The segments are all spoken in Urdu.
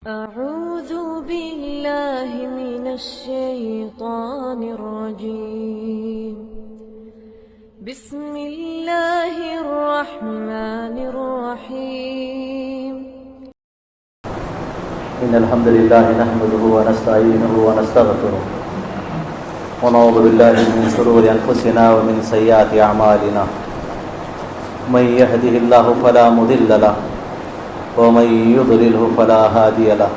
أعوذ بالله من الشيطان الرجيم. بسم الله الرحمن الرحيم. إن الحمد لله نحمده ونستعينه ونستغفره ونعوذ بالله من شرور أنفسنا ومن سيئات أعمالنا. من يهده الله فلا مضل له ومن يضلله فلا هادي له.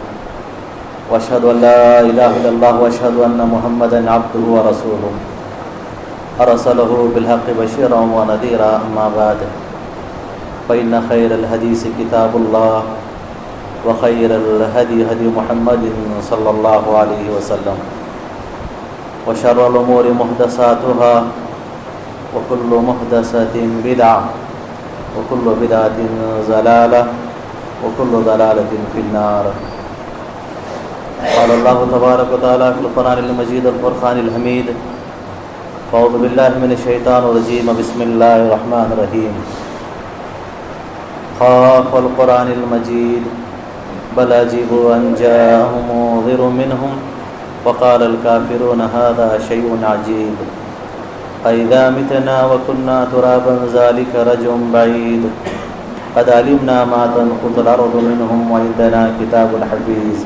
وأشهد أن لا إله إلا الله وأشهد أن محمدا عبده ورسوله أرسله بالحق بشيرا ونذيرا. أما بعد فإن خير الحديث كتاب الله وخير الهدي هدي محمد صلى الله عليه وسلم وشر الأمور محدثاتها وكل محدثة بدعة وكل بدعة ضلالة وكل ضلالة في النار. قال الله تبارك وتعالى في القرآن المجيد والفرقان الحميد. أعوذ بالله من الشيطان الرجيم. بسم الله الرحمن الرحيم. خاف القرآن المجيد بل عجبوا أن جاءهم منذر منهم وقال الكافرون هذا شيء عجيب. أإذا متنا وكنا ترابا ذلك رجع بعيد. قد علمنا ما تنقض الأرض منهم وعندنا كتاب حفيظ.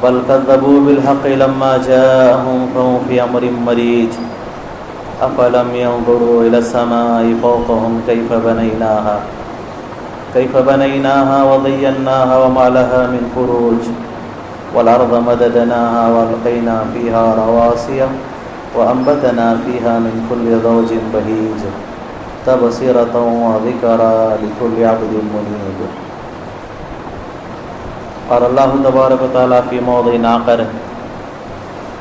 بل كذبوا بالحق لما جاءهم فهم في أمر مريج. أفلم ينظروا إلى السماء فوقهم كيف بنيناها وضيناها وما لها من فروج. والأرض مددناها وألقينا فيها رواسي وأنبتنا فيها من كل زوج بهيج. تبصرة وذكرى لكل عبد منيب. قال الله تبارك وتعالى في موضع آخر: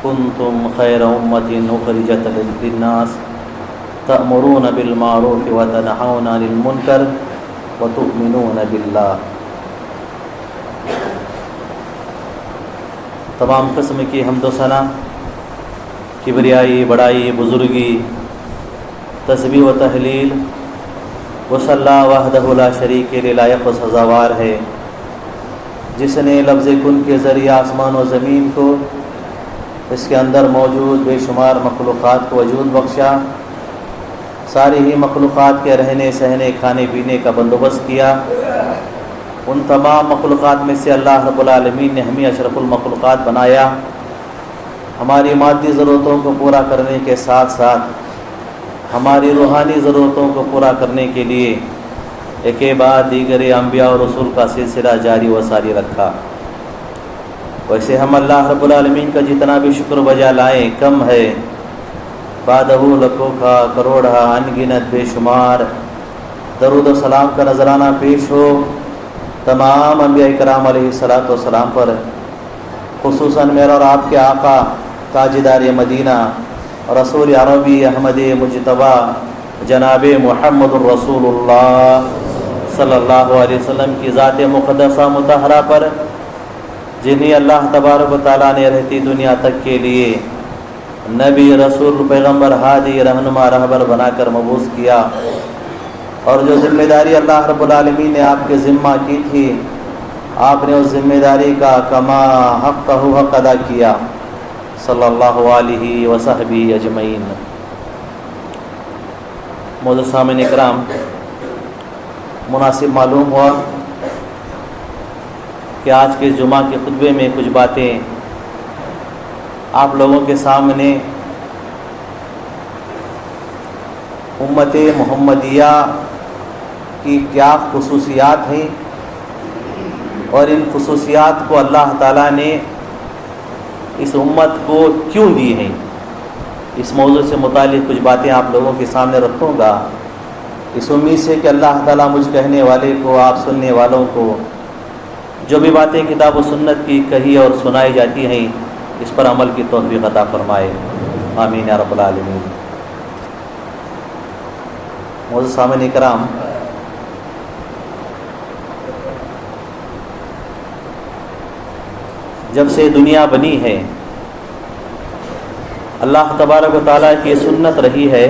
كنتم خير أمة أخرجت للناس تأمرون بالمعروف وتنهون عن المنكر وتؤمنون بالله. تمام قسم کی حمد و ثنا، کبریائی، بڑائی، بزرگی، تسبیح و تحلیل وصلی اللہ وحدہ لا شریک کے لائق و سزاوار ہے، جس نے لفظ کن کے ذریعے آسمان و زمین کو، اس کے اندر موجود بے شمار مخلوقات کو وجود بخشا، ساری ہی مخلوقات کے رہنے سہنے کھانے پینے کا بندوبست کیا. ان تمام مخلوقات میں سے اللہ رب العالمین نے ہمیں اشرف المخلوقات بنایا. ہماری مادی ضرورتوں کو پورا کرنے کے ساتھ ساتھ ہماری روحانی ضرورتوں کو پورا کرنے کے لیے ایک بعد دیگر انبیاء اور رسول کا سلسلہ جاری و ساری رکھا. ویسے ہم اللہ رب العالمین کا جتنا بھی شکر بجا لائیں کم ہے. بادہ لکھوں کا کروڑا ان گنت بے شمار درود و سلام کا نذرانہ پیش ہو تمام انبیاء کرام علیہ الصلاۃ والسلام پر، خصوصاً میرا اور آپ کے آقا تاجدار مدینہ رسول عربی احمد مجتبیٰ جناب محمد الرسول اللہ صلی اللہ علیہ وسلم کی ذات مقدسہ مطہرہ پر، جنہیں اللہ تبارک و تعالیٰ نے رہتی دنیا تک کے لیے نبی، رسول، پیغمبر، ہادی، رہنما، رہبر بنا کر مبعوث کیا، اور جو ذمہ داری اللہ رب العالمین نے آپ کے ذمہ کی تھی، آپ نے اس ذمہ داری کا کما حق ادا کیا، صلی اللہ علیہ وصحبہ اجمعین. معزز سامعین اکرام، مناسب معلوم ہوا کہ آج کے جمعہ کے خطبے میں کچھ باتیں آپ لوگوں کے سامنے امت محمدیہ کی کیا خصوصیات ہیں اور ان خصوصیات کو اللہ تعالیٰ نے اس امت کو کیوں دی ہیں، اس موضوع سے متعلق کچھ باتیں آپ لوگوں کے سامنے رکھوں گا، اس امید سے کہ اللہ تعالیٰ مجھ کہنے والے کو، آپ سننے والوں کو جو بھی باتیں کتاب و سنت کی کہی اور سنائی جاتی ہیں اس پر عمل کی توفیق عطا فرمائے. آمین یا رب العالمین. معزز سامعین کرام، جب سے دنیا بنی ہے اللہ تبارک و تعالیٰ کی سنت رہی ہے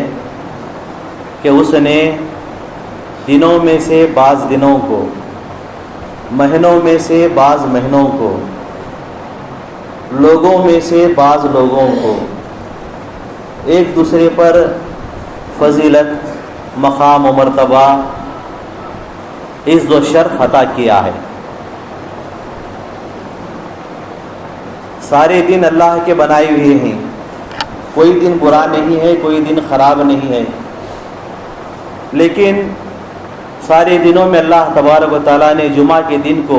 کہ اس نے دنوں میں سے بعض دنوں کو مہینوں میں سے بعض مہینوں کو، لوگوں میں سے بعض لوگوں کو ایک دوسرے پر فضیلت، مقام و مرتبہ، عز و شرف عطا کیا ہے۔ سارے دن اللہ کے بنائے ہوئے ہیں، کوئی دن برا نہیں ہے، کوئی دن خراب نہیں ہے، لیکن سارے دنوں میں اللہ تبارک و تعالیٰ نے جمعہ کے دن کو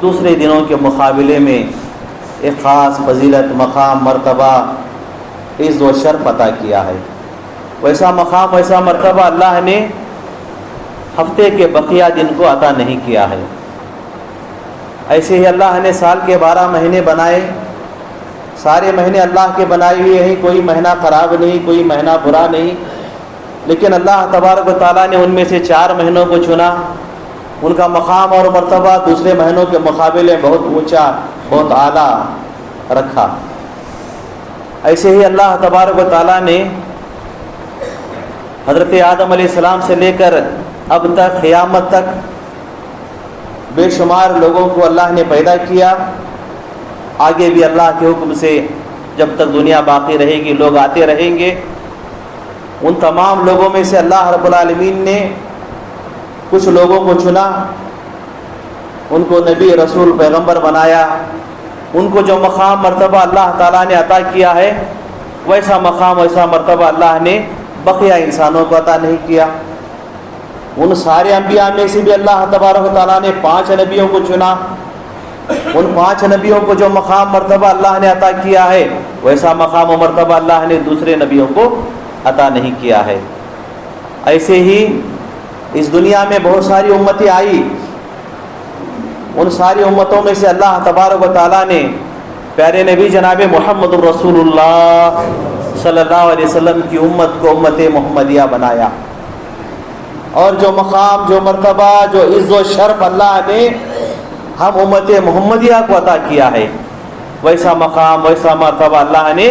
دوسرے دنوں کے مقابلے میں ایک خاص فضیلت، مقام، مرتبہ، عز و شرف عطا کیا ہے۔ ویسا مقام، ویسا مرتبہ اللہ نے ہفتے کے بقیہ دن کو عطا نہیں کیا ہے۔ ایسے ہی اللہ نے سال کے 12 مہینے بنائے، سارے مہینے اللہ کے بنائے ہوئے ہیں، کوئی مہینہ خراب نہیں، کوئی مہینہ برا نہیں، لیکن اللہ تبارک و تعالیٰ نے ان میں سے 4 مہینوں کو چنا، ان کا مقام اور مرتبہ دوسرے مہینوں کے مقابلے بہت اونچا، بہت اعلیٰ رکھا۔ ایسے ہی اللہ تبارک و تعالیٰ نے حضرت آدم علیہ السلام سے لے کر اب تک قیامت تک بے شمار لوگوں کو اللہ نے پیدا کیا۔ آگے بھی اللہ کے حکم سے جب تک دنیا باقی رہے گی لوگ آتے رہیں گے۔ ان تمام لوگوں میں سے اللہ رب العالمین نے کچھ لوگوں کو چنا، ان کو نبی، رسول، پیغمبر بنایا۔ ان کو جو مقام، مرتبہ اللہ تعالیٰ نے عطا کیا ہے، ویسا مقام، ویسا مرتبہ اللہ نے بقیہ انسانوں کو عطا نہیں کیا۔ ان سارے انبیاء میں سے بھی اللہ تبارک و تعالیٰ نے 5 نبیوں کو چنا۔ ان 5 نبیوں کو جو مقام، مرتبہ اللہ نے عطا کیا ہے، ویسا مقام و مرتبہ اللہ نے دوسرے نبیوں کو عطا نہیں کیا ہے۔ ایسے ہی اس دنیا میں بہت ساری امتیں آئی، ان ساری امتوں میں سے اللہ تبارک و تعالیٰ نے پیارے نبی جناب محمد الرسول اللہ صلی اللہ علیہ وسلم کی امت کو امت محمدیہ بنایا، اور جو مقام، جو مرتبہ، جو عز و شرف اللہ نے ہم امت محمدیہ کو عطا کیا ہے، ویسا مقام، ویسا مرتبہ اللہ نے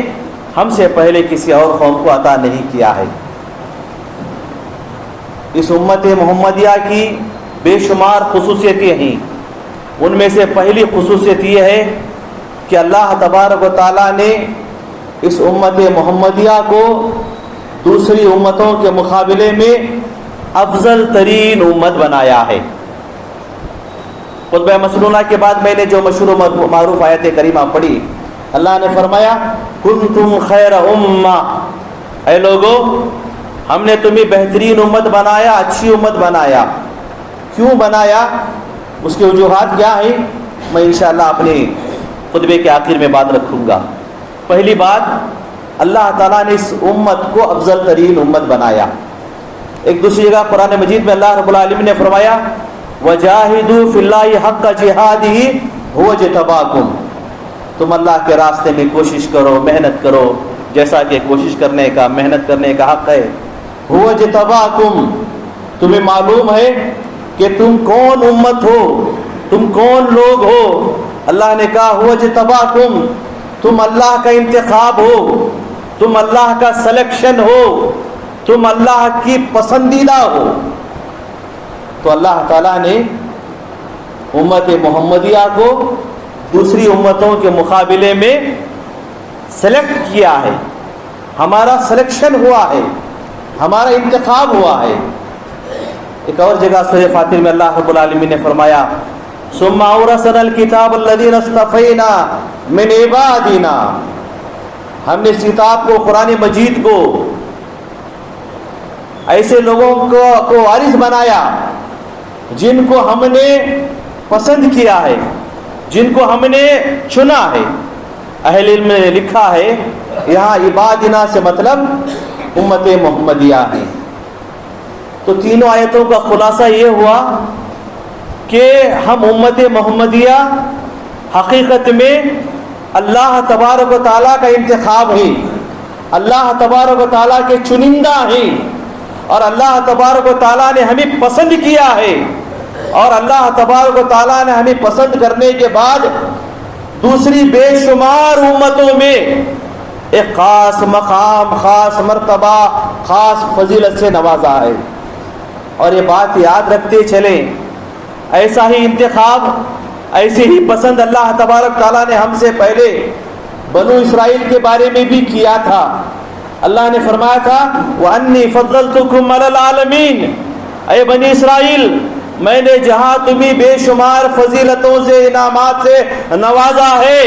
ہم سے پہلے کسی اور قوم کو عطا نہیں کیا ہے۔ اس امت محمدیہ کی بے شمار خصوصیتیں ہیں، ان میں سے پہلی خصوصیت یہ ہے کہ اللہ تبارک و تعالیٰ نے اس امت محمدیہ کو دوسری امتوں کے مقابلے میں افضل ترین امت بنایا ہے۔ خطبہ مسنونہ کے بعد میں نے جو مشہور و معروف آیت کریمہ پڑھی، اللہ نے فرمایا کنتم خیر امہ، اے لوگو ہم نے تمہیں بہترین امت بنایا، اچھی امت بنایا۔ کیوں بنایا، اس کے وجوہات کیا ہیں، میں انشاءاللہ اپنے خطبے کے آخر میں بات رکھوں گا۔ پہلی بات، اللہ تعالیٰ نے اس امت کو افضل ترین امت بنایا۔ ایک دوسری جگہ قرآن مجید میں اللہ رب العالمین نے فرمایا وَجَاهِدُوا فِي اللَّهِ حَقَّ جِهَادِهِ هُوَ اجْتَبَاكُمْ، تم اللہ کے راستے میں کوشش کرو، محنت کرو، جیسا کہ کوشش کرنے کا، محنت کرنے کا حق ہے۔ هُوَ اجْتَبَاكُمْ، تمہیں معلوم ہے کہ تم کون امت ہو، تم کون لوگ ہو۔ اللہ نے کہا هُوَ اجْتَبَاكُمْ، تم اللہ کا انتخاب ہو، تم اللہ کا سلیکشن ہو، تم اللہ کی پسندیدہ ہو۔ تو اللہ تعالیٰ نے امت محمدیہ کو دوسری امتوں کے مقابلے میں سلیکٹ کیا ہے، ہمارا سلیکشن ہوا ہے، ہمارا انتخاب ہوا ہے۔ ایک اور جگہ سورہ فاتر میں اللہ رب العالمین نے فرمایا ثم اورثنا الکتاب الذین اصطفینا من عبادنا، ہم نے اس کتاب کو، قرآن مجید کو، ایسے لوگوں کو وارث بنایا جن کو ہم نے پسند کیا ہے، جن کو ہم نے چنا ہے۔ اہل علم نے لکھا ہے یہاں عبادنا سے مطلب امت محمدیہ ہے۔ تو تینوں آیتوں کا خلاصہ یہ ہوا کہ ہم امت محمدیہ حقیقت میں اللہ تبارک و تعالیٰ کا انتخاب ہے، اللہ تبارک و تعالیٰ کے چنندہ ہیں، اور اللہ تبارک و تعالیٰ نے ہمیں پسند کیا ہے، اور اللہ تبارک و تعالیٰ نے ہمیں پسند کرنے کے بعد دوسری بے شمار امتوں میں ایک خاص مقام، خاص مرتبہ، خاص فضیلت سے نوازا ہے۔ اور یہ بات یاد رکھتے چلیں، ایسا ہی انتخاب، ایسے ہی پسند اللہ تبارک تعالیٰ نے ہم سے پہلے بنو اسرائیل کے بارے میں بھی کیا تھا۔ اللہ نے فرمایا تھا وَأَنِّي فَضَّلْتُكُمْ عَلَى الْعَالَمِينَ، اے بنی اسرائیل میں نے جہاں تمہیں بے شمار فضیلتوں سے انعامات سے نوازا ہے،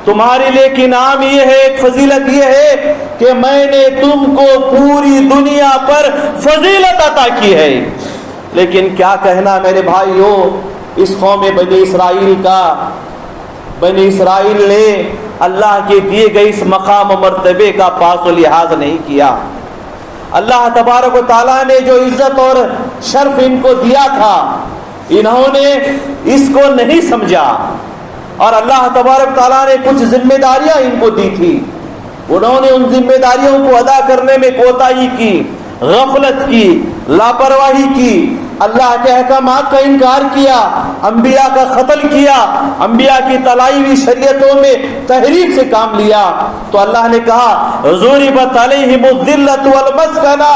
تمہارے لیے ایک انعام یہ ہے، ایک فضیلت یہ ہے کہ میں نے تم کو پوری دنیا پر فضیلت عطا کی ہے۔ لیکن کیا کہنا میرے بھائیوں اس قوم بنی اسرائیل کا، بنی اسرائیل نے اللہ کے دیے گئے اس مقام و مرتبے کا پاس و لحاظ نہیں کیا۔ اللہ تبارک و تعالیٰ نے جو عزت اور شرف ان کو دیا تھا انہوں نے اس کو نہیں سمجھا، اور اللہ تبارک تعالیٰ نے کچھ ذمہ داریاں ان کو دی تھی، انہوں نے ان ذمہ داریوں کو ادا کرنے میں کوتاہی کی، غفلت کی، لاپرواہی کی، اللہ کے احکامات کا انکار کیا، انبیاء کا قتل کیا، انبیاء کی تلائی ہوئی شریعتوں میں تحریف سے کام لیا۔ تو اللہ نے کہا ضربت علیہم الذلۃ والمسکنہ،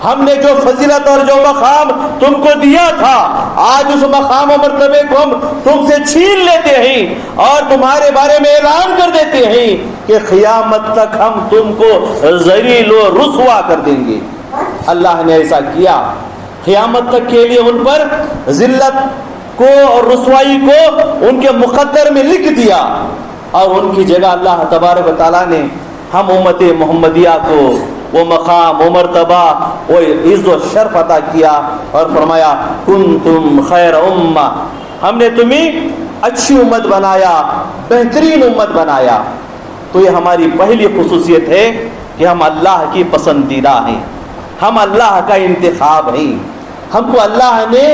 ہم نے جو فضیلت اور جو مقام تم کو دیا تھا آج اس مقام و مرتبے کو ہم تم سے چھین لیتے ہیں اور تمہارے بارے میں اعلان کر دیتے ہیں کہ قیامت تک ہم تم کو ذلیل و رسوا کر دیں گے۔ اللہ نے ایسا کیا، قیامت تک کے لیے ان پر ذلت کو اور رسوائی کو ان کے مقدر میں لکھ دیا، اور ان کی جگہ اللہ تبارک و تعالیٰ نے ہم امت محمدیہ کو وہ مقام، وہ مرتبہ، وہ عز و شرف عطا کیا اور فرمایا کنتم خیر امہ، ہم نے تمہیں اچھی امت بنایا، بہترین امت بنایا۔ تو یہ ہماری پہلی خصوصیت ہے کہ ہم اللہ کی پسندیدہ ہیں، ہم اللہ کا انتخاب ہیں، ہم کو اللہ نے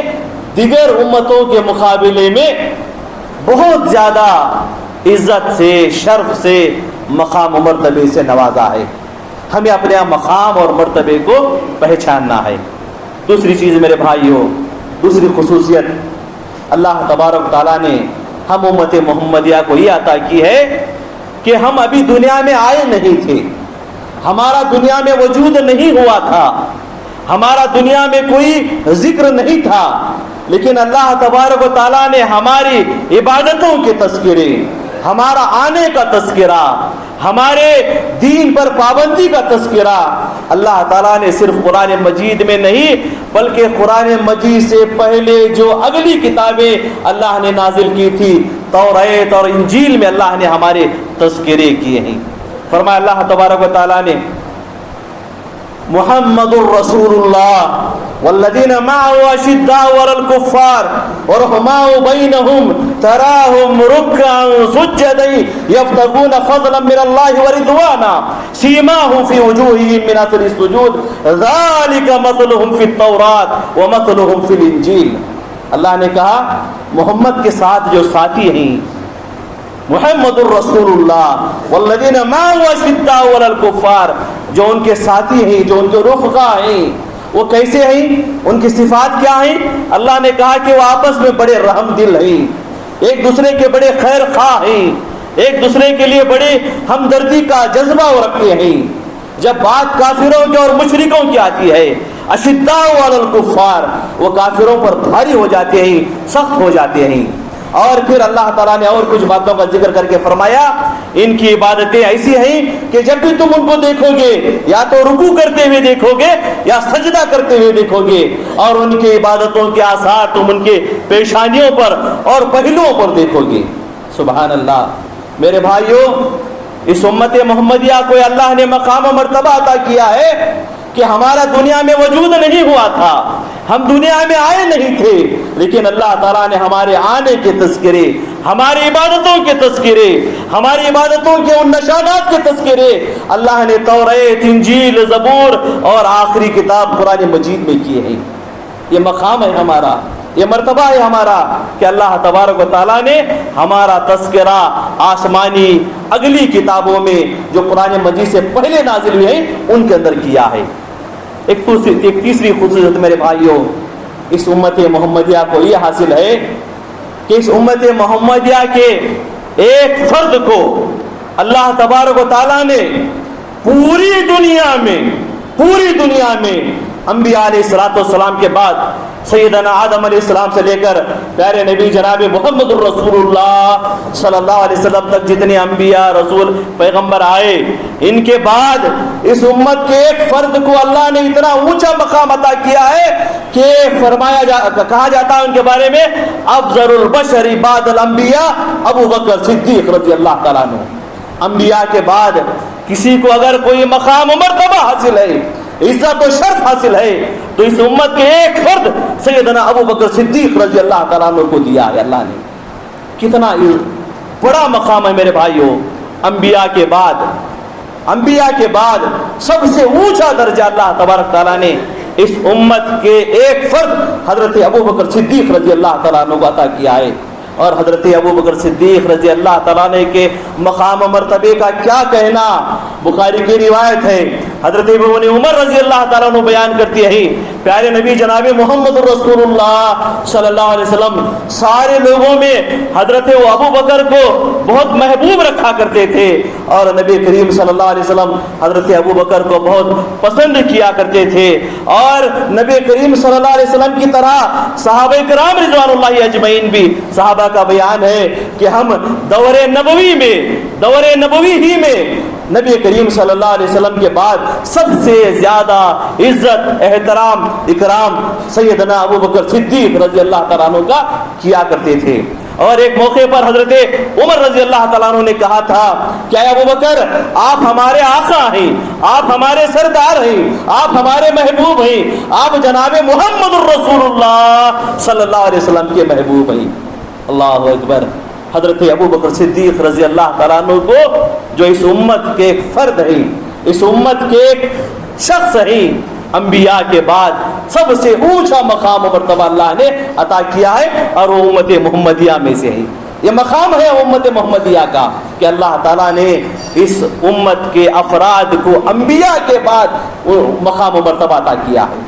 دیگر امتوں کے مقابلے میں بہت زیادہ عزت سے، شرف سے، مقام و مرتبے سے نوازا ہے۔ ہمیں اپنے مقام اور مرتبے کو پہچاننا ہے۔ دوسری چیز میرے بھائیوں، دوسری خصوصیت اللہ تبارک تعالیٰ نے ہم امت محمدیہ کو یہ عطا کی ہے کہ ہم ابھی دنیا میں آئے نہیں تھے، ہمارا دنیا میں وجود نہیں ہوا تھا، ہمارا دنیا میں کوئی ذکر نہیں تھا، لیکن اللہ تبارک و تعالیٰ نے ہماری عبادتوں کے تذکرے، ہمارا آنے کا تذکرہ، ہمارے دین پر پابندی کا تذکرہ اللہ تعالیٰ نے صرف قرآن مجید میں نہیں بلکہ قرآن مجید سے پہلے جو اگلی کتابیں اللہ نے نازل کی تھی توریت اور انجیل میں اللہ نے ہمارے تذکرے کیے ہیں۔ فرمایا اللہ تبارک و تعالیٰ نے محمد الرسول اللہ والذین معه اشداء علی الکفار ورحماء بینہم تراہم رکعا سجدا یبتغون فضلا من اللہ ورضوانا سیماہم فی وجوہہم من اثر السجود ذلک مثلہم فی التوراۃ ومثلہم فی الانجیل۔ اللہ نے کہا محمد کے ساتھ جو ساتھی ہیں، محمد الرسول اللہ والذین معه اشداء علی الکفار، جو ان کے ساتھی ہیں، جو ان کے رفقا ہیں، وہ کیسے ہیں، ان کی صفات کیا ہیں؟ اللہ نے کہا کہ وہ آپس میں بڑے رحم دل ہیں، ایک دوسرے کے بڑے خیر خواہ ہیں، ایک دوسرے کے لیے بڑے ہمدردی کا جذبہ رکھتے ہیں۔ جب بات کافروں کی اور مشرکوں کی آتی ہے اشداء علی الکفار، وہ کافروں پر بھاری ہو جاتے ہیں، سخت ہو جاتے ہیں۔ اور پھر اللہ تعالیٰ نے اور کچھ باتوں کا ذکر کر کے فرمایا ان کی عبادتیں ایسی ہیں کہ جب بھی تم ان کو دیکھو گے یا تو رکوع کرتے ہوئے دیکھو گے یا سجدہ کرتے ہوئے دیکھو گے، اور ان کی عبادتوں کے آثار تم ان کے پیشانیوں پر اور پہلوؤں پر دیکھو گے۔ سبحان اللہ۔ میرے بھائیوں، اس امت محمدیہ کو اللہ نے مقام و مرتبہ عطا کیا ہے کہ ہمارا دنیا میں وجود نہیں ہوا تھا، ہم دنیا میں آئے نہیں تھے، لیکن اللہ تعالیٰ نے ہمارے آنے کے تذکرے، ہماری عبادتوں کے تذکرے، ہماری عبادتوں کے ان نشانات کے تذکرے اللہ نے توریت، انجیل، زبور اور آخری کتاب قرآن مجید میں کیے ہیں۔ یہ مقام ہے ہمارا، یہ مرتبہ ہے ہمارا کہ اللہ تبارک و تعالیٰ نے ہمارا تذکرہ آسمانی اگلی کتابوں میں جو قرآن مجید سے پہلے نازل ہوئے ہیں ان کے اندر کیا ہے۔ ایک تیسری خصوصیت میرے بھائیوں، اس امت محمدیہ کو یہ حاصل ہے کہ اس امت محمدیہ کے ایک فرد کو اللہ تبارک و تعالیٰ نے پوری دنیا میں انبیاء علیہ الصلوۃ والسلام کے بعد سیدنا آدم علیہ السلام سے لے کر پیارے نبی جناب محمد الرسول اللہ صلی اللہ علیہ وسلم تک جتنے انبیاء رسول پیغمبر آئے، ان کے بعد اس امت کے ایک فرد کو اللہ نے اتنا اونچا مقام عطا کیا ہے کہ کہا جاتا ہے ان کے بارے میں افضل البشر بعد الانبیاء ابو بکر صدیق رضی اللہ تعالیٰ عنہ۔ انبیاء کے بعد کسی کو اگر کوئی مقام و مرتبہ حاصل ہے، عزت و شرف حاصل ہے، تو اس امت کے ایک فرد سیدنا ابو بکر صدیق رضی اللہ تعالیٰ عنہ کو دیا ہے اللہ نے۔ کتنا بڑا مقام ہے میرے بھائیوں۔ انبیاء کے بعد سب سے اونچا درجہ اللہ تبارک تعالیٰ نے اس امت کے ایک فرد حضرت ابو بکر صدیق رضی اللہ تعالیٰ عنہ کو عطا کیا ہے۔ اور حضرت ابو بکر صدیق رضی اللہ تعالیٰ عنہ کے مقام و مرتبے کا کیا کہنا، بخاری کی روایت ہے، حضرت ابن عمر رضی اللہ تعالیٰ عنہ بیان کرتی ہے، پیارے نبی جناب محمد رسول اللہ صلی اللہ علیہ وسلم سارے لوگوں میں حضرت ابو بکر کو بہت محبوب رکھا کرتے تھے، اور نبی کریم صلی اللہ علیہ وسلم حضرت ابو بکر کو بہت پسند کیا کرتے تھے۔ اور نبی کریم صلی اللہ علیہ وسلم کی طرح صحابہ کرام رضوان اللہ اجمعین بھی، صحابہ کا بیان ہے کہ ہم دور نبوی ہی میں نبی کریم صلی اللہ علیہ وسلم کے بعد سب سے زیادہ عزت، احترام، اکرام سیدنا ابو بکر صدیق رضی اللہ تعالیٰ عنہ کا کیا کرتے تھے۔ اور ایک موقع پر حضرت عمر رضی اللہ تعالیٰ عنہ نے کہا تھا کہ اے ابو بکر، آپ ہمارے آقا ہیں، آپ ہمارے سردار ہیں، آپ ہمارے محبوب ہیں، آپ جناب محمد الرسول اللہ صلی اللہ علیہ وسلم کے محبوب ہیں۔ اللہ اکبر۔ حضرت ابو بکر صدیق رضی اللہ تعالیٰ عنہ کو جو اس امت کے ایک فرد ہیں، اس امت کے ایک شخص ہیں، انبیاء کے بعد سب سے اونچا مقام و مرتبہ اللہ نے عطا کیا ہے، اور وہ امت محمدیہ میں سے ہے۔ یہ مقام ہے امت محمدیہ کا کہ اللہ تعالیٰ نے اس امت کے افراد کو انبیاء کے بعد وہ مقام و مرتبہ عطا کیا ہے۔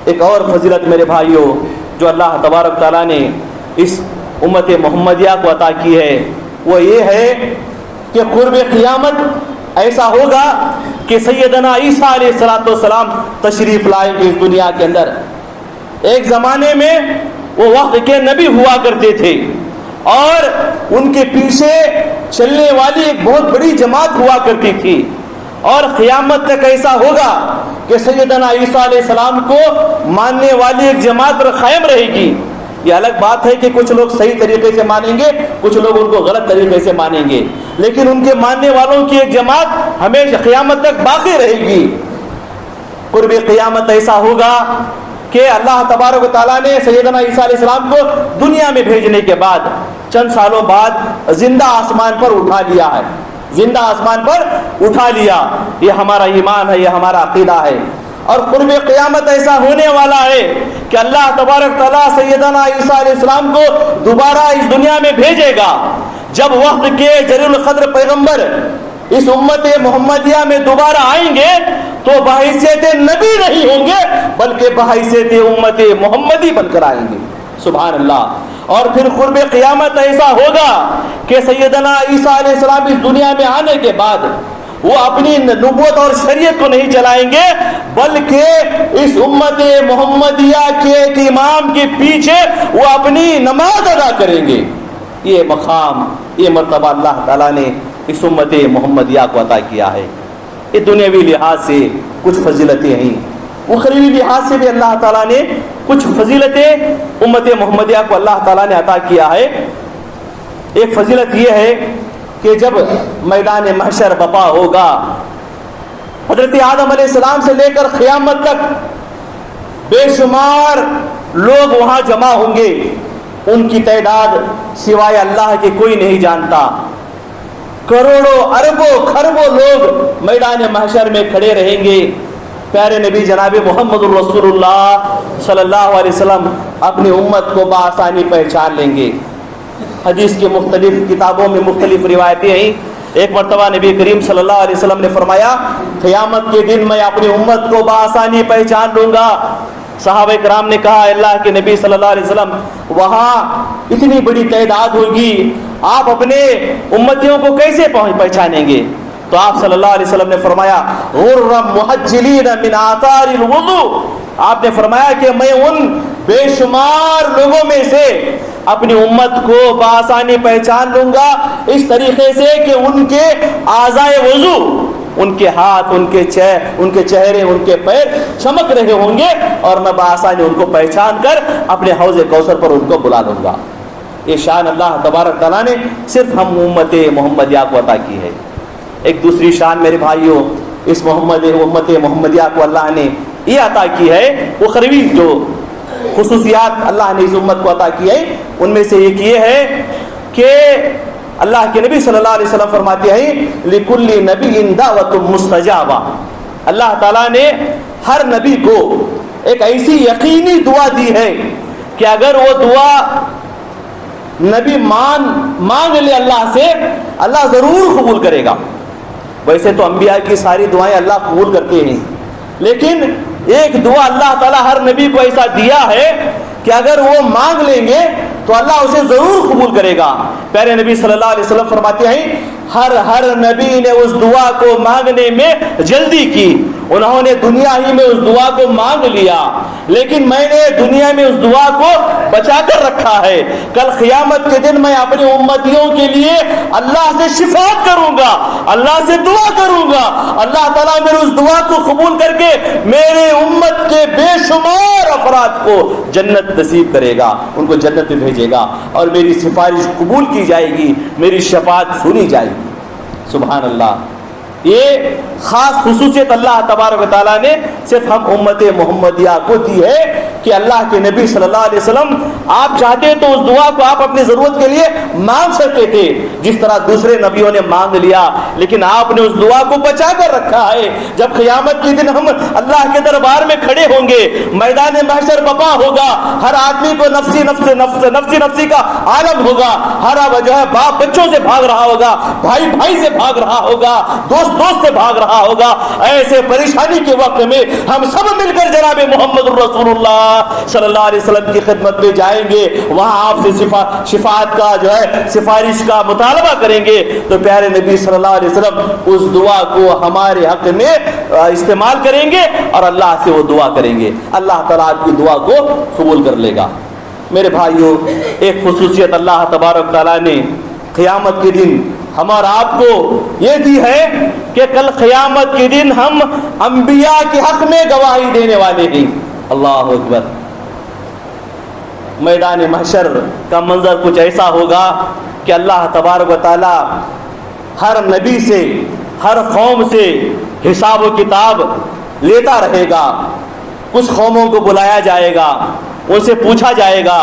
ایک اور فضیلت میرے بھائیوں جو اللہ تبارک تعالیٰ نے اس امت محمدیہ کو عطا کی ہے، وہ یہ ہے کہ قرب قیامت ایسا ہوگا کہ سیدنا عیسیٰ علیہ السلام تشریف لائیں گے اس دنیا کے اندر۔ ایک زمانے میں وہ وقت کے نبی ہوا کرتے تھے، اور ان کے پیچھے چلنے والی ایک بہت بڑی جماعت ہوا کرتی تھی، اور قیامت تک ایسا ہوگا کہ سیدنا عیسیٰ علیہ السلام کو ماننے والی ایک جماعت قائم رہے گی۔ یہ الگ بات ہے کہ کچھ لوگ صحیح طریقے سے مانیں گے، کچھ لوگ ان کو غلط طریقے سے مانیں گے، لیکن ان کے ماننے والوں کی ایک جماعت ہمیشہ قیامت تک باقی رہے گی۔ قرب قیامت ایسا ہوگا کہ اللہ تبارک و تعالیٰ نے سیدنا عیسیٰ علیہ السلام کو دنیا میں بھیجنے کے بعد چند سالوں بعد زندہ آسمان پر اٹھا لیا ہے، زندہ آسمان پر اٹھا لیا۔ یہ ہمارا ایمان ہے، یہ ہمارا عقیدہ ہے۔ اور قرب قیامت ایسا ہونے والا ہے کہ اللہ تبارک تعالیٰ سیدنا عیسیٰ علیہ السلام کو دوبارہ اس دنیا میں بھیجے گا۔ جب وقت کے جلیل القدر پیغمبر اس امت محمدیہ میں دوبارہ آئیں گے تو بحیثیت نبی نہیں ہوں گے، بلکہ بحیثیت امت محمدی بن کر آئیں گے۔ سبحان اللہ۔ اور پھر قرب قیامت ایسا ہوگا کہ سیدنا عیسیٰ علیہ السلام اس دنیا میں آنے کے بعد وہ اپنی نبوت اور شریعت کو نہیں چلائیں گے، بلکہ اس امت محمدیہ کے ایک امام کے پیچھے وہ اپنی نماز ادا کریں گے۔ یہ مقام، یہ مرتبہ اللہ تعالیٰ نے اس امت محمدیہ کو عطا کیا ہے۔ یہ دنیاوی لحاظ سے کچھ فضیلتیں ہیں، اخروی لحاظ سے بھی اللہ تعالیٰ نے کچھ فضیلتیں امت محمدیہ کو اللہ تعالیٰ نے عطا کیا ہے۔ ایک فضیلت یہ ہے کہ جب میدان محشر بپا ہوگا، حضرت آدم علیہ السلام سے لے کر قیامت تک بے شمار لوگ وہاں جمع ہوں گے، ان کی تعداد سوائے اللہ کے کوئی نہیں جانتا۔ کروڑوں اربوں خربوں لوگ میدان محشر میں کھڑے رہیں گے۔ پیارے نبی جناب محمد الرسول اللہ صلی اللہ علیہ وسلم اپنی امت کو بآسانی پہچان لیں گے۔ حدیث کے مختلف کتابوں میں مختلف روایتیں ہیں۔ ایک مرتبہ نبی کریم صلی اللہ علیہ وسلم نے فرمایا، قیامت کے دن میں اپنی امت کو بآسانی پہچان لوں گا۔ صحابہ کرام نے کہا، اللہ کے نبی صلی اللہ علیہ وسلم وہاں اتنی بڑی تعداد ہوگی، آپ اپنے امتیوں کو کیسے پہچانیں گے؟ تو آپ صلی اللہ علیہ وسلم نے فرمایا، غرم محجلین من آثار الوضوء، آپ نے فرمایا کہ میں ان بے شمار لوگوں میں سے اپنی امت کو بآسانی پہچان لوں گا، اس طریقے سے کہ ان کے اعضائے وضو، ان کے ہاتھ، ان کے چہرے، ان کے پیر چمک رہے ہوں گے، اور میں بآسانی ان کو پہچان کر اپنے حوض کوثر پر ان کو بلا لوں گا۔ یہ شان اللہ تبارک تعالیٰ نے صرف ہم امت محمدیہ کو عطا کی ہے۔ ایک دوسری شان میرے بھائیوں، اس امت محمدیہ کو اللہ نے یہ عطا کی ہے، اخروی جو خصوصیات اللہ نے اس امت کو عطا کی ہے، ان میں سے ایک یہ ہے کہ اللہ کے نبی صلی اللہ علیہ وسلم فرماتے ہیں لِكُلِّ نَبِيٍّ دَعْوَةٌ مُسْتَجَابَةٌ، اللہ تعالیٰ نے ہر نبی کو ایک ایسی یقینی دعا دی ہے کہ اگر وہ دعا نبی مانگ لے اللہ سے، اللہ ضرور قبول کرے گا۔ ویسے تو انبیاء کی ساری دعائیں اللہ قبول کرتے ہیں، لیکن ایک دعا اللہ تعالیٰ ہر نبی کو ایسا دیا ہے کہ اگر وہ مانگ لیں گے تو اللہ اسے ضرور قبول کرے گا۔ پیارے نبی صلی اللہ علیہ وسلم فرماتے ہیں ہر نبی نے اس دعا کو مانگنے میں جلدی کی، انہوں نے دنیا ہی میں اس دعا کو مانگ لیا، لیکن میں نے دنیا میں اس دعا کو بچا کر رکھا ہے۔ کل قیامت کے دن میں اپنی امتیوں کے لیے اللہ سے شفاعت کروں گا، اللہ سے دعا کروں گا، اللہ تعالیٰ میرے اس دعا کو قبول کر کے میرے امت کے بے شمار افراد کو جنت نصیب کرے گا، ان کو جنت میں بھیجے گا، اور میری سفارش قبول کی جائے گی، میری شفاعت سنی جائے گی۔ سبحان اللہ، یہ خاص خصوصیت اللہ تبارک و تعالیٰ نے صرف ہم امت محمدیہ کو دی ہے کہ اللہ کے نبی صلی اللہ علیہ وسلم آپ چاہتے تو اس دعا کو آپ اپنی ضرورت کے لیے مانگ سکتے تھے، جس طرح دوسرے نبیوں نے مانگ لیا، لیکن آپ نے اس دعا کو بچا کر رکھا ہے۔ جب قیامت کے دن ہم اللہ کے دربار میں کھڑے ہوں گے، میدان محشر بپا ہوگا، ہر آدمی کو نفسی کا عالم ہوگا، ہر جو ہے باپ بچوں سے بھاگ رہا ہوگا، بھائی سے بھاگ رہا ہوگا، دوست سے بھاگ رہا ہوگا۔ ایسے پریشانی کے وقت میں ہم سب مل کر جناب محمد رسول اللہ صلی اللہ علیہ وسلم کی خدمت میں جائیں گے، وہاں آپ سے شفاعت کا جو ہے سفارش کا مطالبہ کریں گے، تو پیارے نبی صلی اللہ علیہ وسلم اس دعا کو ہمارے حق میں استعمال کریں گے اور اللہ سے وہ دعا کریں گے، اللہ تعالیٰ آپ کی دعا کو قبول کر لے گا۔ میرے بھائیوں، ایک خصوصیت اللہ تبارک تعالیٰ نے قیامت کے دن ہمارا آپ کو یہ دی ہے کہ کل قیامت کے دن ہم انبیاء کے حق میں گواہی دینے والے ہیں۔ اللہ اکبر۔ میدان محشر کا منظر کچھ ایسا ہوگا کہ اللہ تبارک و تعالی ہر نبی سے، ہر قوم سے حساب و کتاب لیتا رہے گا۔ کچھ قوموں کو بلایا جائے گا، ان سے پوچھا جائے گا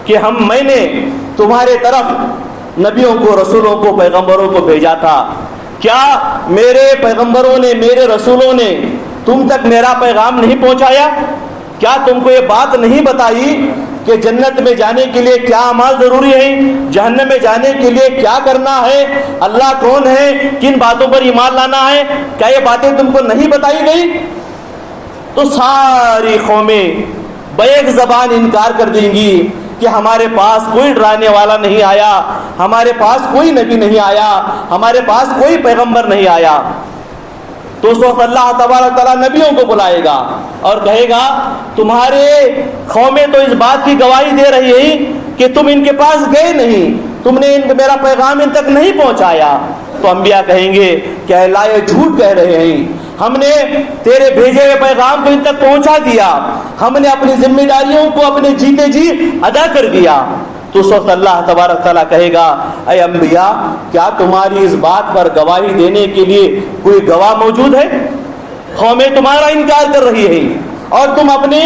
کہ میں نے تمہارے طرف نبیوں کو، رسولوں کو، پیغمبروں کو بھیجا تھا، کیا میرے پیغمبروں نے، میرے رسولوں نے تم تک میرا پیغام نہیں پہنچایا؟ کیا تم کو یہ بات نہیں بتائی کہ جنت میں جانے کے لیے کیا اعمال ضروری ہے، جہنم میں جانے کے لیے کیا کرنا ہے، اللہ کون ہے، کن باتوں پر ایمان لانا ہے؟ کیا یہ باتیں تم کو نہیں بتائی گئی؟ تو ساری قومیں بیک زبان انکار کر دیں گی کہ ہمارے پاس کوئی ڈرانے والا نہیں آیا، ہمارے پاس کوئی نبی نہیں آیا، ہمارے پاس کوئی پیغمبر نہیں آیا۔ تو اس وقت اللہ تبارک تعالیٰ نبیوں کو بلائے گا اور کہے گا کہ قومیں تو اس بات کی گواہی دے رہی ہیں کہ تم ان کے پاس گئے نہیں، تم نے میرا پیغام ان تک نہیں پہنچایا۔ تو انبیاء کہیں گے کہ اے اللہ، یہ جھوٹ کہہ رہے ہیں، ہم نے تیرے بھیجے ہوئے پیغام کو ان تک پہنچا دیا، ہم نے اپنی ذمہ داریوں کو اپنے جیتے جی ادا کر دیا۔ تو اس وقت اللہ تبارک تعالیٰ کہے گا اے انبیاء، کیا تمہاری اس بات پر گواہی دینے کے لیے کوئی گواہ موجود ہے؟ قومیں تمہارا انکار کر رہی ہے اور تم اپنی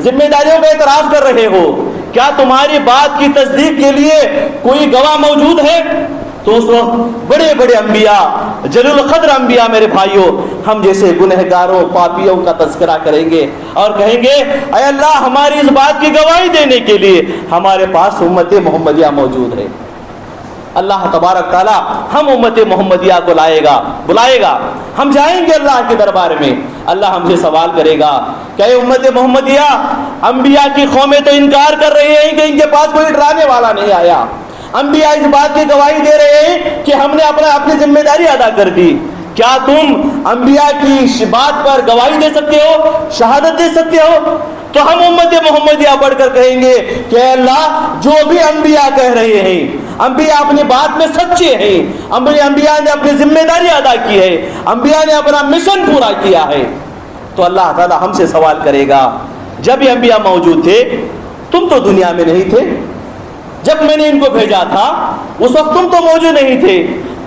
ذمہ داریوں کا اعتراف کر رہے ہو، کیا تمہاری بات کی تصدیق کے لیے کوئی گواہ موجود ہے؟ تو اس وقت بڑے بڑے انبیاء، جلیل القدر انبیاء میرے بھائیوں، ہم جیسے گنہگاروں، پاپیوں کا تذکرہ کریں گے اور کہیں گے اے اللہ، ہماری اس بات کی گواہی دینے کے لیے ہمارے پاس امت محمدیہ موجود ہے۔ اللہ تبارک تعالیٰ ہم امت محمدیہ کو بلائے گا، ہم جائیں گے اللہ کے دربار میں، اللہ ہم سے سوال کرے گا کہ اے امت محمدیہ، انبیاء کی قومیں تو انکار کر رہے ہیں کہ ان کے پاس کوئی ڈرانے والا نہیں آیا، انبیاء اس بات کی گواہی دے رہے ہیں کہ ہم نے اپنی ذمہ داری ادا کر دی، کیا تم انبیاء کی بات پر گواہی دے سکتے ہو، شہادت دے سکتے ہو؟ تو ہم امت محمدیہ پڑھ کر کہیں گے کہ اللہ جو بھی انبیاء کہہ رہے ہیں، انبیاء اپنی بات میں سچے ہیں، انبیاء نے اپنی ذمہ داری ادا کی ہے، انبیاء نے اپنا مشن پورا کیا ہے، تو اللہ تعالیٰ ہم سے سوال کرے گا جب یہ انبیاء موجود تھے تم تو دنیا میں نہیں تھے، جب میں نے ان کو بھیجا تھا اس وقت تم تو موجود نہیں تھے،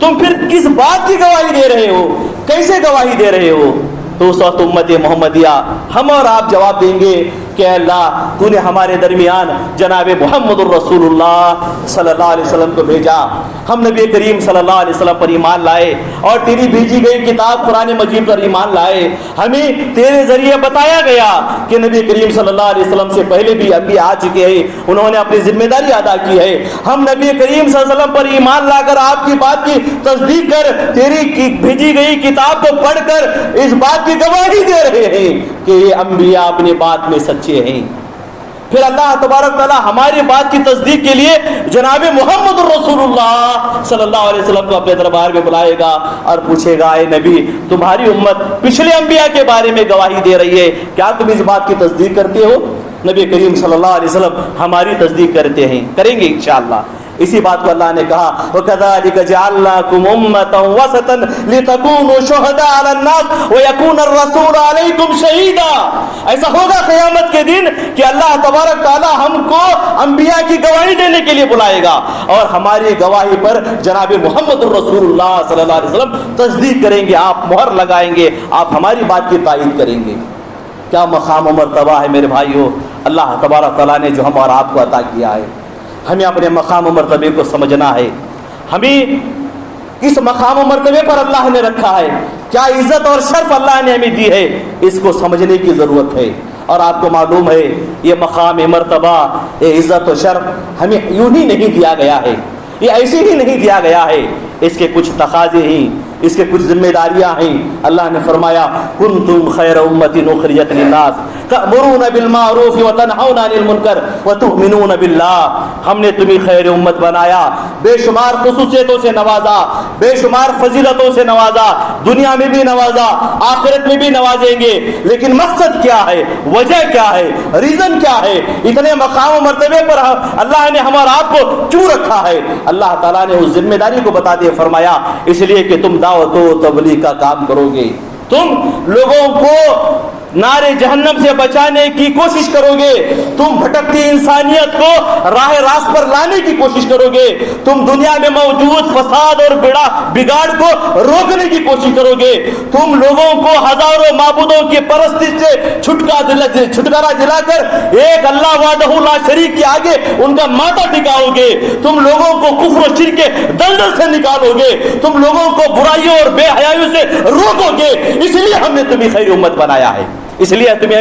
تم پھر کس بات کی گواہی دے رہے ہو، کیسے گواہی دے رہے ہو؟ تو اس وقت امت محمدیہ ہم اور آپ جواب دیں گے کہ اللہ تو نے ہمارے درمیان جناب محمد الرسول اللہ صلی اللہ علیہ وسلم کو بھیجا، ہم نبی کریم صلی اللہ علیہ وسلم پر ایمان لائے اور تیری بھیجی گئی کتاب قرآن مجید پر ایمان لائے، ہمیں تیرے ذریعے بتایا گیا کہ نبی کریم صلی اللہ علیہ وسلم سے پہلے بھی انبیاء آ چکے ہیں، انہوں نے اپنی ذمہ داری ادا کی ہے، ہم نبی کریم صلی اللہ علیہ وسلم پر ایمان لا کر آپ کی بات کی تصدیق کر تیری بھیجی گئی کتاب کو پڑھ کر اس بات کی گواہی دے رہے ہیں کہ یہ انبیاء اپنی بات میں سچے ہیں۔ پھر اللہ تبارک تعالیٰ ہماری بات کی تصدیق کے لیے جناب محمد الرسول اللہ صلی اللہ علیہ وسلم کو اپنے دربار میں بلائے گا اور پوچھے گا اے نبی تمہاری امت پچھلے انبیاء کے بارے میں گواہی دے رہی ہے، کیا تم اس بات کی تصدیق کرتے ہو؟ نبی کریم صلی اللہ علیہ وسلم ہماری تصدیق کرتے ہیں، کریں گے انشاءاللہ۔ اسی بات کو اللہ نے کہا وَكَذَلِكَ جَعَلْنَاكُمْ أُمَّةً وَسَطًا لِتَكُونُوا شُهَدَاءَ عَلَى النَّاسِ وَيَكُونَ الرَّسُولُ عَلَيْكُمْ شَهِيدًا۔ ایسا ہوگا قیامت کے دن کہ اللہ تبارک تعالی ہم کو انبیاء کی گواہی دینے کے لیے بلائے گا اور ہماری گواہی پر جناب محمد الرسول اللہ صلی اللہ علیہ وسلم تصدیق کریں گے، آپ مہر لگائیں گے، آپ ہماری بات کی تائید کریں گے۔ کیا مقام و مرتبہ ہے میرے بھائیو اللہ تبارک تعالیٰ نے جو ہم اور آپ کو عطا کیا ہے۔ ہمیں اپنے مقام و مرتبے کو سمجھنا ہے، ہمیں کس مقام و مرتبے پر اللہ نے رکھا ہے، کیا عزت اور شرف اللہ نے ہمیں دی ہے، اس کو سمجھنے کی ضرورت ہے۔ اور آپ کو معلوم ہے یہ مقام مرتبہ، یہ عزت و شرف ہمیں یوں ہی نہیں دیا گیا ہے، یہ ایسے ہی نہیں دیا گیا ہے، اس کے کچھ تقاضے ہیں، اس کے کچھ ذمہ داریاں ہیں۔ اللہ نے فرمایا کنتم خیر امۃ اخرجت للناس تأمرون بالمعروف وتنہون عن المنکر وتؤمنون باللہ۔ ہم نے تمہیں خیر امت بنایا، بے شمار خصوصیتوں سے نوازا، بے شمار فضیلتوں سے نوازا، دنیا میں بھی نوازا، آخرت میں بھی نوازیں گے، لیکن مقصد کیا ہے، وجہ کیا ہے، ریزن کیا ہے، اتنے مقام و مرتبے پر اللہ نے ہم اور آپ کو کیوں رکھا ہے؟ اللہ تعالیٰ نے اس ذمہ داری کو بتا دیا، فرمایا اس لیے کہ تم دعوت و تبلیغ کا کام کرو گے، تم لوگوں کو نار جہنم سے بچانے کی کوشش کرو گے، تم بھٹکتی انسانیت کو راہ راست پر لانے کی کوشش کرو گے، تم دنیا میں موجود فساد اور بگاڑ کو روکنے کی کوشش کرو گے، تم لوگوں کو ہزاروں معبودوں کی پرستش سے چھٹکارا دلا کر ایک اللہ وحدہ لا شریک کے آگے ان کا ماتھا ٹکاؤ گے، تم لوگوں کو کفر و شرک کے دلدل سے نکالو گے، تم لوگوں کو برائیوں اور بے حیائیوں سے روکو گے، اس لیے ہم نے تمہیں خیر امت بنایا ہے، اس لیے تمہیں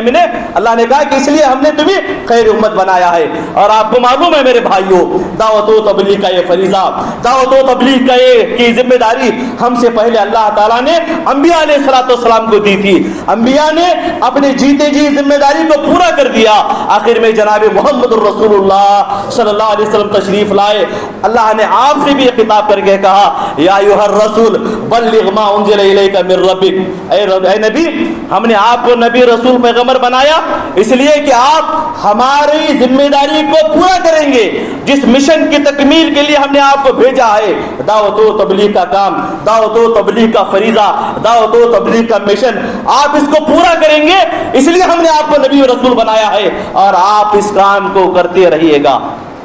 اللہ نے کہا کہ اس لیے ہم نے تمہیں خیر امت بنایا ہے۔ اور آپ کو معلوم ہے میرے بھائیوں دعوت و تبلیغ کا یہ فریضہ، دعوت و تبلیغ کا یہ ذمہ داری ہم سے پہلے اللہ تعالیٰ نے انبیاء علیہ السلام کو دی تھی، انبیاء نے اپنے جیتے جی ذمہ داری کو پورا کر دیا، آخر میں جناب محمد الرسول اللہ صلی اللہ علیہ وسلم تشریف لائے، اللہ نے آپ سے بھی خطاب کر کے کہا یا ایھا الرسول بلغ ما انزل الیک من ربک، اے نبی ہم نے آپ کو نبی رسول پیغمبر بنایا اس لیے کہ آپ ہماری ذمہ داری کو پورا کریں گے، جس مشن کی تکمیل کے لیے ہم نے آپ کو بھیجا ہے، دعوت و تبلیغ کا کام، دعوت و تبلیغ کا فریضہ، دعوت و تبلیغ کا مشن آپ اس کو پورا کریں گے، اس لیے ہم نے آپ کو نبی رسول بنایا ہے، اور آپ اس کام کو کرتے رہیے گا،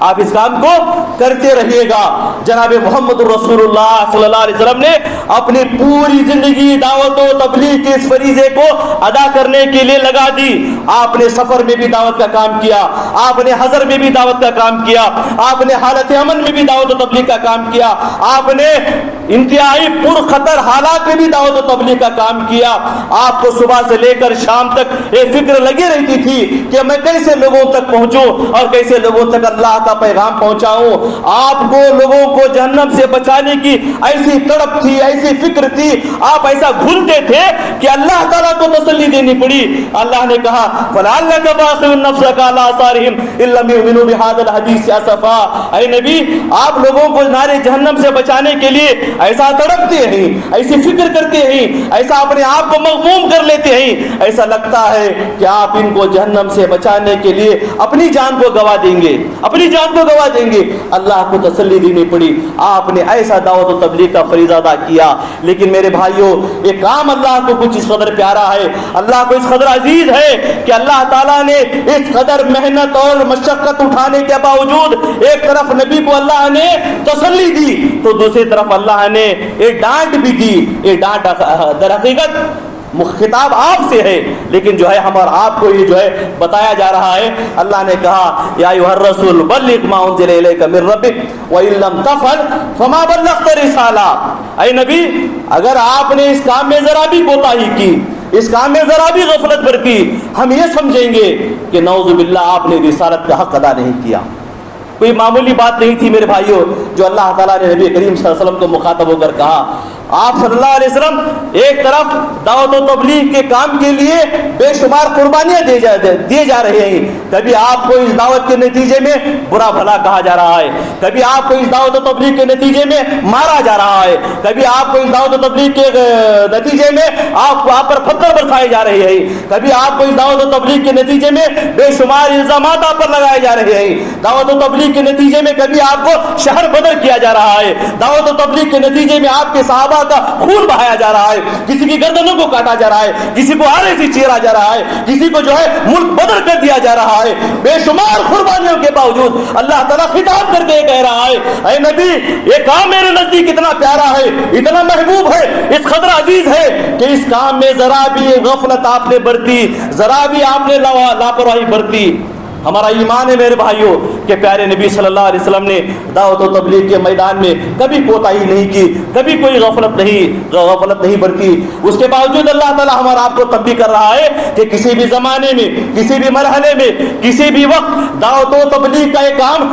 آپ اس کام کو کرتے رہیے گا۔ جناب محمد رسول اللہ صلی اللہ علیہ وسلم نے اپنی پوری زندگی دعوت و تبلیغ کے اس فریضے کو ادا کرنے کے لیے لگا دی، آپ نے سفر میں بھی دعوت کا کام کیا، آپ نے حضر میں بھی دعوت کا کام کیا، آپ نے حالت امن میں بھی دعوت و تبلیغ کا کام کیا، آپ نے انتہائی پرخطر حالات میں بھی دعوت و تبلیغ کا کام کیا، آپ کو صبح سے لے کر شام تک یہ فکر لگی رہتی تھی کہ میں کیسے لوگوں تک پہنچوں اور کیسے لوگوں تک اللہ کا پیغام پہنچاؤں، آپ کو لوگوں کو جہنم سے بچانے کی ایسی تڑپ تھی، ایسی فکر تھی، آپ ایسا گھلتے تھے کہ اللہ تعالیٰ کو تسلی دینی پڑی۔ اللہ نے کہا فَلَعَلَّكَ بَاخِعٌ نَفْسَكَ عَلَىٰ آثَارِهِمْ إِن لَّمْ يُؤْمِنُوا بِهَٰذَا الْحَدِيثِ أَسَفًا۔ اے نبی آپ لوگوں کو نار جہنم سے بچانے کے لیے ایسا تڑپتے ہیں, ایسی فکر کرتے ہیں, ایسا اپنے آپ کو مغموم کر لیتے ہیں, ایسا لگتا ہے کہ آپ ان کو جہنم سے بچانے کے لیے اپنی جان کو گوا دیں گے, اپنی جان کو گوا دیں گے. اللہ کو تسلی دینی پڑی, آپ نے ایسا دعوت و تبلیغ کا فریضہ ادا کیا. لیکن میرے بھائیوں, یہ کام اللہ کو کچھ اس قدر پیارا ہے, اللہ کو اس قدر عزیز ہے کہ اللہ تعالیٰ نے اس قدر محنت اور مشقت اٹھانے کے باوجود ایک طرف نبی کو اللہ نے تسلی دی تو دوسری طرف اللہ نے ایک ڈانٹ بھی دی. یہ ڈانٹ در حقیقت خطاب آپ سے ہے, لیکن جو ہے ہم اور آپ کو یہ جو ہے بتایا جا رہا ہے. اللہ نے کہا یا ایھا الرسول بلغ ما انزل الیک من ربک وان لم تفعل فما بلغت رسالہ. اے نبی, اگر آپ نے اس کام میں ذرا بھی کوتاہی کی, اس کام میں ذرا بھی غفلت برتی, ہم یہ سمجھیں گے کہ نعوذ باللہ آپ نے رسالت کا حق ادا نہیں کیا. کوئی معمولی بات نہیں تھی میرے بھائیوں جو اللہ تعالیٰ نے نبی کریم صلی اللہ علیہ وسلم کو مخاطب ہو کر کہا. آپ صلی اللہ علیہ وسلم ایک طرف دعوت و تبلیغ کے کام کے لیے بے شمار قربانیاں دیے جا رہے ہیں. کبھی آپ کو اس دعوت کے نتیجے میں برا بھلا کہا جا رہا ہے, کبھی آپ کو اس دعوت و تبلیغ کے نتیجے میں مارا جا رہا ہے, کبھی آپ کو اس دعوت و تبلیغ کے نتیجے میں آپ پر پتھر برسائے جا رہے ہیں, کبھی آپ کو اس دعوت و تبلیغ کے نتیجے میں بے شمار الزامات آپ پر لگائے جا رہے ہیں. دعوت و تبلیغ کے نتیجے میں کبھی آپ کو شہر بدر کیا جا رہا ہے, دعوت و تبلیغ کے نتیجے میں آپ کے صحابہ کا خون بہایا جا رہا ہے, کسی کی گردنوں کو کاٹا جا رہا ہے, کسی کو آرے سے چیرا جا رہا ہے, کسی کو جو ہے ملک بدر کر دیا جا رہا ہے. بے شمار قربانیوں کے باوجود اللہ تعالیٰ خطاب کر کے کہہ رہا ہے اے نبی یہ کام میرے نزدیک اتنا پیارا ہے, اتنا محبوب ہے, اس قدر عزیز ہے کہ اس کام میں ذرا بھی غفلت آپ نے برتی, ذرا بھی آپ نے لاپرواہی برتی. ہمارا ایمان ہے میرے بھائیوں کہ پیارے نبی صلی اللہ علیہ وسلم نے دعوت و تبلیغ کے میدان میں کبھی کوتاہی نہیں کی, کبھی کوئی غفلت نہیں برتی. اس کے باوجود اللہ تعالیٰ ہمارا آپ کو تنبیہ کر رہا ہے کہ کسی بھی زمانے میں, کسی بھی مرحلے میں, کسی بھی وقت دعوت و تبلیغ کا ایک کام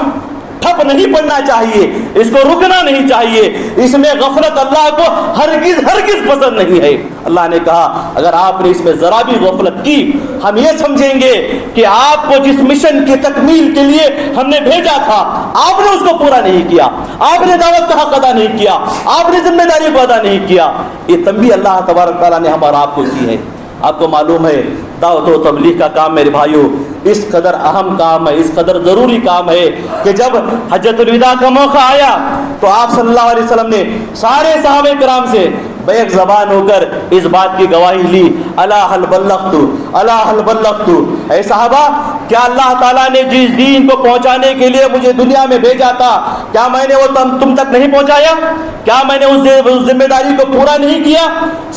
ٹھپ نہیں پڑنا چاہیے, اس کو رکنا نہیں چاہیے. اس میں غفلت اللہ کو ہرگز پسند نہیں ہے. اللہ نے کہا اگر آپ نے اس میں ذرا بھی غفلت کی, ہم یہ سمجھیں گے کہ آپ کو جس مشن کی تکمیل کے لیے ہم نے بھیجا تھا آپ نے اس کو پورا نہیں کیا, آپ نے دعوت کا حق ادا نہیں کیا, آپ نے ذمہ داری کو ادا نہیں کیا. یہ تنبیہ اللہ تبارک تعالیٰ نے ہمارا آپ کو کی ہے. آپ کو معلوم ہے دعوت و تبلیغ کا کام میرے بھائیوں اس قدر اہم کام ہے, اس قدر ضروری کام ہے کہ جب حجۃ الوداع کا موقع آیا تو آپ صلی اللہ علیہ وسلم نے سارے صحابہ کرام سے بیک زبان ہو کر اس بات کی گواہی لی الا هل بلغت, الا هل بلغت. اے صحابہ, کیا اللہ تعالیٰ نے جس دین کو پہنچانے کے لیے مجھے دنیا میں بھیجا تھا, کیا میں نے وہ تم تک نہیں پہنچایا, کیا میں نے اس ذمہ داری کو پورا نہیں کیا؟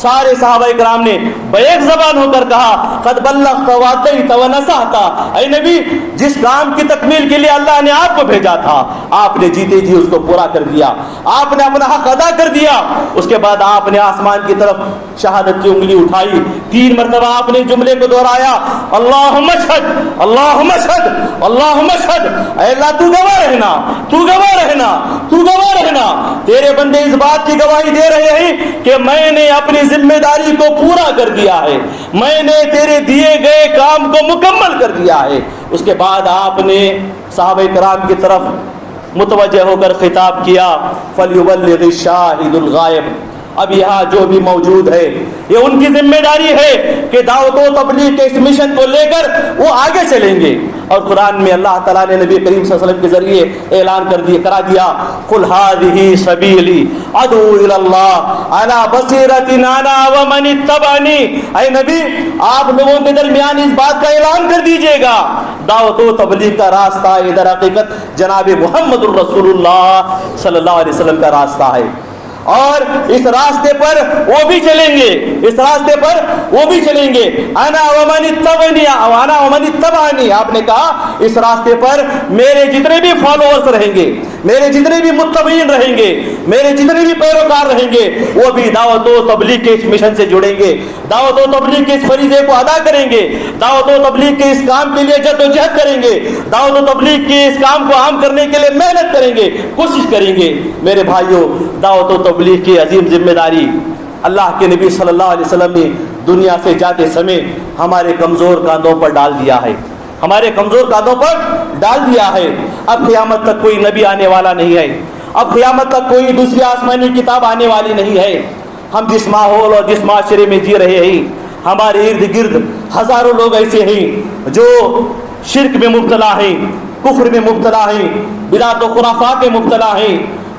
سارے صحابہ کرام نے بیک زبان ہو کر کہا قد بلغت وادیت ونصحت. اے نبی, جس کام کی تکمیل کے لیے اللہ نے آپ کو بھیجا تھا آپ نے جیتے جی اس کو پورا کر دیا, آپ نے اپنا حق ادا کر دیا. اس کے بعد آپ نے آسمان کی طرف شہادت کی انگلی اٹھائی, 3 مرتبہ آپ نے جملے کو دہرایا اللہم اشہد, اللہم اشہد, اللہم اشہد. اے اللہ تو گواہ رہنا, تو گواہ رہنا, تو گواہ رہنا. تیرے بندے اس بات کی گواہی دے رہے ہیں کہ میں نے اپنی ذمہ داری کو پورا کر دیا ہے, میں نے تیرے دیے گئے کام کو مکمل کر دیا ہے. اس کے بعد آپ نے صحابہ کرام کی طرف متوجہ ہو کر خطاب کیا فلیبلغ الشاہد الغائب. اب یہاں جو بھی موجود ہے یہ ان کی ذمہ داری ہے کہ دعوت و تبلیغ کے اس مشن کو لے کر وہ آگے چلیں گے. اور قرآن میں اللہ تعالیٰ نے نبی کریم صلی اللہ علیہ وسلم کے ذریعے اعلان کرا دیا قل ھذہ سبیلی ادعو الی اللہ علی بصیرۃ انا ومن اتبعنی. اے نبی, آپ لوگوں کے درمیان اس بات کا اعلان کر دیجئے گا دعوت و تبلیغ کا راستہ یہ در حقیقت جناب محمد الرسول اللہ صلی اللہ علیہ وسلم کا راستہ ہے, اور اس راستے پر وہ بھی چلیں گے, اس راستے پر وہ بھی چلیں گے. انا ومن اتبعنی, انا ومن اتبعنی. آپ نے کہا اس راستے پر میرے جتنے بھی فالوورز رہیں گے, میرے جتنے بھی متبعین رہیں گے, میرے جتنے بھی پیروکار رہیں گے وہ بھی دعوت و تبلیغ کے اس مشن سے جڑیں گے, دعوت و تبلیغ کے اس فریضے کو ادا کریں گے, دعوت و تبلیغ کے اس کام کے لیے جد و جہد کریں گے, دعوت و تبلیغ کے اس کام کو عام کرنے کے لیے محنت کریں گے, کوشش کریں گے. میرے بھائیوں, دعوت و تبلیغ کی عظیم ذمہ داری اللہ کے نبی صلی اللہ علیہ وسلم نے دنیا سے جاتے سمے ہمارے کمزور کاندھوں پر ڈال دیا ہے, ہمارے کمزور کاندھوں پر ڈال دیا ہے. اب قیامت تک کوئی نبی آنے والا نہیں ہے, اب قیامت تک کوئی دوسری آسمانی کتاب آنے والی نہیں ہے. ہم جس ماحول اور جس معاشرے میں جی رہے ہیں، ہمارے ارد گرد ہزاروں لوگ ایسے ہیں جو شرک میں مبتلا ہیں، کفر میں مبتلا ہیں، بدعت و خرافات میں مبتلا ہیں،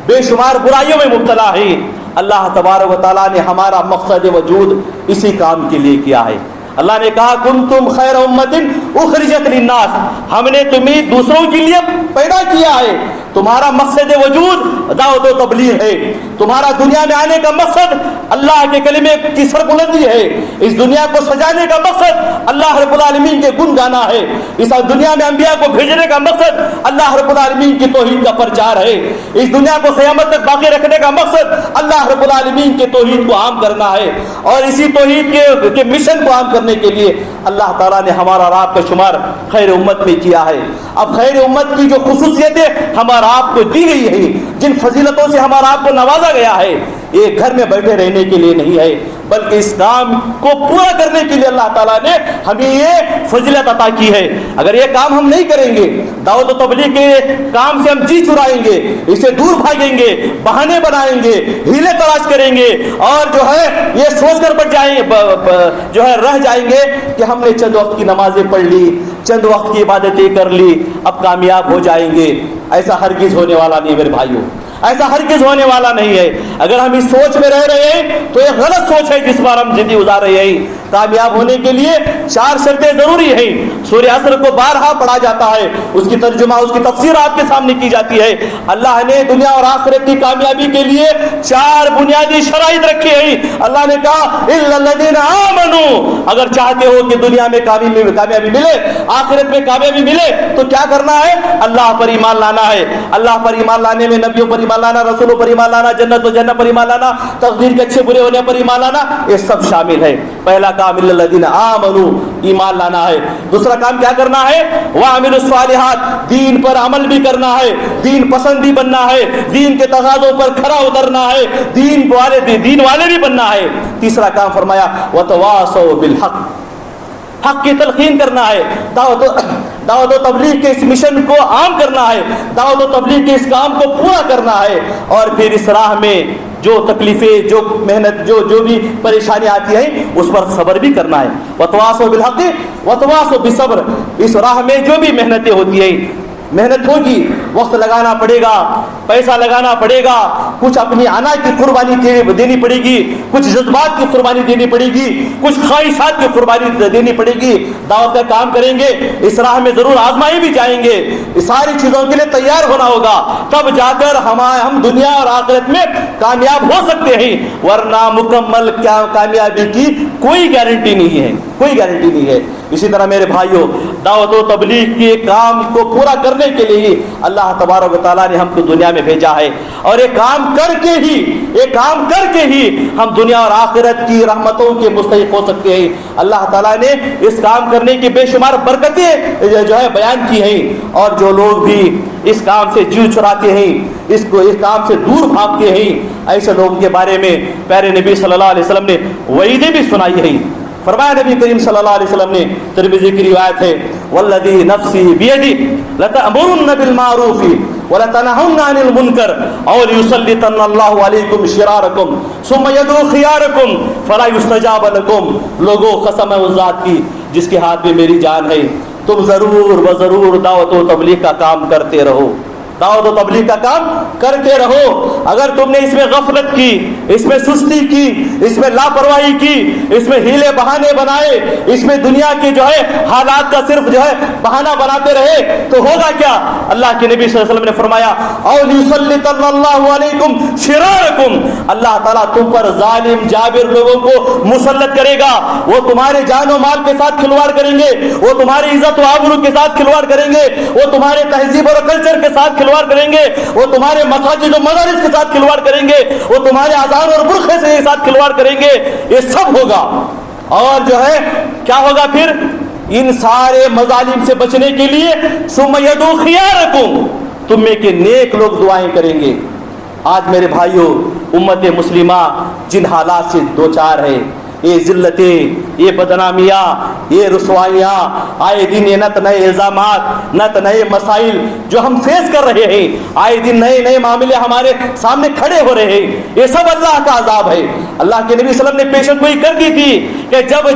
بے شمار برائیوں میں مبتلا ہیں. اللہ تبارک و تعالیٰ نے ہمارا مقصد وجود اسی کام کے لیے کیا ہے. اللہ نے کہا کنتم خیر امت اخرجت للناس، ہم نے تمہیں دوسروں کے لیے پیدا کیا ہے. تمہارا مقصد وجود دعوت و تبلیغ ہے. تمہارا دنیا میں آنے کا مقصد اللہ کے کلمے کی سربلندی ہے. اس دنیا کو سجانے کا مقصد اللہ رب العالمین کے گن گانا ہے. اس دنیا میں انبیاء کو بھیجنے کا مقصد اللہ رب العالمین کی توحید کا پرچار ہے. اس دنیا کو قیامت تک باقی رکھنے کا مقصد اللہ رب العالمین کے توحید کو عام کرنا ہے. اور اسی توحید کے مشن کو عام کرنے کے لیے اللہ تعالیٰ نے ہمارا اور آپ کا شمار خیر امت میں کیا ہے. اب خیر امت کی جو خصوصیتیں ہمارا آپ کو دی گئی ہے، جن فضیلتوں سے ہمارا آپ کو نوازا گیا ہے، یہ گھر میں بیٹھے رہنے کے لیے نہیں ہے، بلکہ اس کام کو پورا کرنے کے لیے اللہ تعالیٰ نے ہمیں یہ فضیلت عطا کی ہے. اگر یہ کام ہم نہیں کریں گے، دعوت و تبلیغ کے کام سے ہم جی چرائیں گے، اسے دور بھاگیں گے، بہانے بنائیں گے، ہیلے تلاش کریں گے، اور جو ہے یہ سوچ کر رہ جائیں گے کہ ہم نے چند وقت کی نمازیں پڑھ لی، چند وقت کی عبادتیں کر لی، اب کامیاب ہو جائیں گے. ایسا ہرگز ہونے والا نہیں میرے بھائیوں، ایسا ہرگز ہونے والا نہیں ہے. اگر ہم اس سوچ میں رہ رہے ہیں تو یہ غلط سوچ ہے جس پر ہم زندگی گزار رہے ہیں. کامیاب ہونے کے لیے 4 شرطیں ضروری ہیں. سورہ عصر کو بارہا پڑھا جاتا ہے، اس کی ترجمہ، اس کی تفسیر آپ کے سامنے کی جاتی ہے. اللہ نے دنیا اور آخرت کی کامیابی کے لیے 4 بنیادی شرائط رکھی ہیں. اللہ نے کہا الا الذین آمنوا، اگر چاہتے ہو کہ دنیا میں کامیابی ملے، آخرت میں کامیابی ملے، تو کیا کرنا ہے؟ اللہ پر ایمان لانا ہے. اللہ پر ایمان لانے میں نبیوں پر ایمان لانا، رسولوں پر ایمان لانا، جنت و جنت پر ایمان لانا، تقدیر کے اچھے برے ہونے پر ایمان لانا، یہ سب شامل ہے. پہلا کام الا الذین آمنوا، ایمان لانا ہے. دوسرا کام کیا کرنا ہے؟ وعملوا الصالحات، دین پر عمل بھی کرنا ہے، دین پسندی بننا ہے، دین کے تقاضوں پر کھرا اترنا ہے، دین والے بھی بننا ہے. تیسرا کام فرمایا وتواصوا بالحق، حق کی تلقین کرنا ہے. دعوت و تبلیغ کے اس مشن کو عام کرنا ہے، دعوت و تبلیغ کے اس کام کو پورا کرنا ہے. اور پھر اس راہ میں جو تکلیفیں، جو محنت، جو بھی پریشانی آتی ہیں، اس پر صبر بھی کرنا ہے. وتواصوا بالحق وتواصوا بالصبر، اس راہ میں جو بھی محنتیں ہوتی ہیں، محنت ہوگی، وقت لگانا پڑے گا، پیسہ لگانا پڑے گا، کچھ اپنی انا کی قربانی دینی پڑے گی، کچھ جذبات کی قربانی دینی پڑے گی، کچھ خواہشات کی قربانی دینی پڑے گی. دعوت کا کام کریں گے، اس راہ میں ضرور آزمائے بھی جائیں گے. اس ساری چیزوں کے لیے تیار ہونا ہوگا، تب جا کر ہم دنیا اور آخرت میں کامیاب ہو سکتے ہیں. ورنہ مکمل کامیابی کی کوئی گارنٹی نہیں ہے، کوئی گارنٹی نہیں ہے. اسی طرح میرے بھائیوں، دعوت و تبلیغ کے کام کو پورا کرنے کے لیے اللہ تبارک و تعالیٰ نے ہم کو دنیا میں بھیجا ہے. اور یہ کام کر کے ہی ہم دنیا اور آخرت کی رحمتوں کے مستحق ہو سکتے ہیں. اللہ تعالیٰ نے اس کام کرنے کی بے شمار برکتیں جو ہے بیان کی ہیں. اور جو لوگ بھی اس کام سے جی چراتے ہیں، اس کام سے دور بھاگتے ہیں، ایسے لوگوں کے بارے میں پیارے نبی صلی اللہ علیہ وسلم نے وعیدیں بھی سنائی ہیں. فرمایا نبی کریم صلی اللہ علیہ وسلم نے، ترمذی کی روایت ہے، والذی نفسی بیدی لتأمرن بالمعروف ولتنہن عن المنکر او لیسلطن اللہ علیکم شرارکم ثم یدعو خیارکم فلا یستجاب لکم. لوگوں قسم ہے اس ذات کی جس کے ہاتھ میں میری جان ہے، تم ضرور دعوت و تبلیغ کا کام کرتے رہو، دعوت و تبلیغ کا کام کرتے رہو. اگر تم نے اس میں غفلت کی، اس میں سستی کی، اس میں لاپرواہی کی، اس میں ہیلے بہانے بنائے، اس میں دنیا کے جو ہے حالات کا صرف جو ہے بہانہ بناتے رہے، تو ہوگا کیا؟ اللہ کے نبی صلی اللہ علیہ وسلم نے فرمایا او لیسلط اللہ علیکم شرارکم، اللہ تعالیٰ تم پر ظالم جابر لوگوں کو مسلط کرے گا. وہ تمہارے جان و مال کے ساتھ کھلواڑ کریں گے، وہ تمہاری عزت و آبرو کے ساتھ کھلواڑ کریں گے، وہ تمہارے تہذیب اور کلچر کے ساتھ کھلواڑ کریں گے، وہ تمہارے مساجد و مدارس کے ساتھ کھلواڑ کریں گے، وہ تمہارے اذان اور برقعے سے ساتھ کھلواڑ کریں گے. یہ سب ہوگا. اور جو ہے کیا ہوگا پھر؟ ان سارے مظالم سے بچنے کے لیے ثم یدعو خیارکم، تم میں کے نیک لوگ دعائیں کریں گے. آج میرے بھائیوں، امت مسلمہ جن حالات سے دوچار ہے، یہ ذلتیں، یہ بدنامیاں، یہ رسوائیاں، آئے دن یہ نت نئے الزامات، نت نئے مسائل جو ہم فیس کر رہے ہیں، آئے دن نئے نئے معاملے ہمارے سامنے کھڑے ہو رہے ہیں، یہ سب اللہ کا عذاب ہے۔ اللہ کے نبی صلی اللہ علیہ وسلم نے پیشن گوئی کر دی تھی کہ جب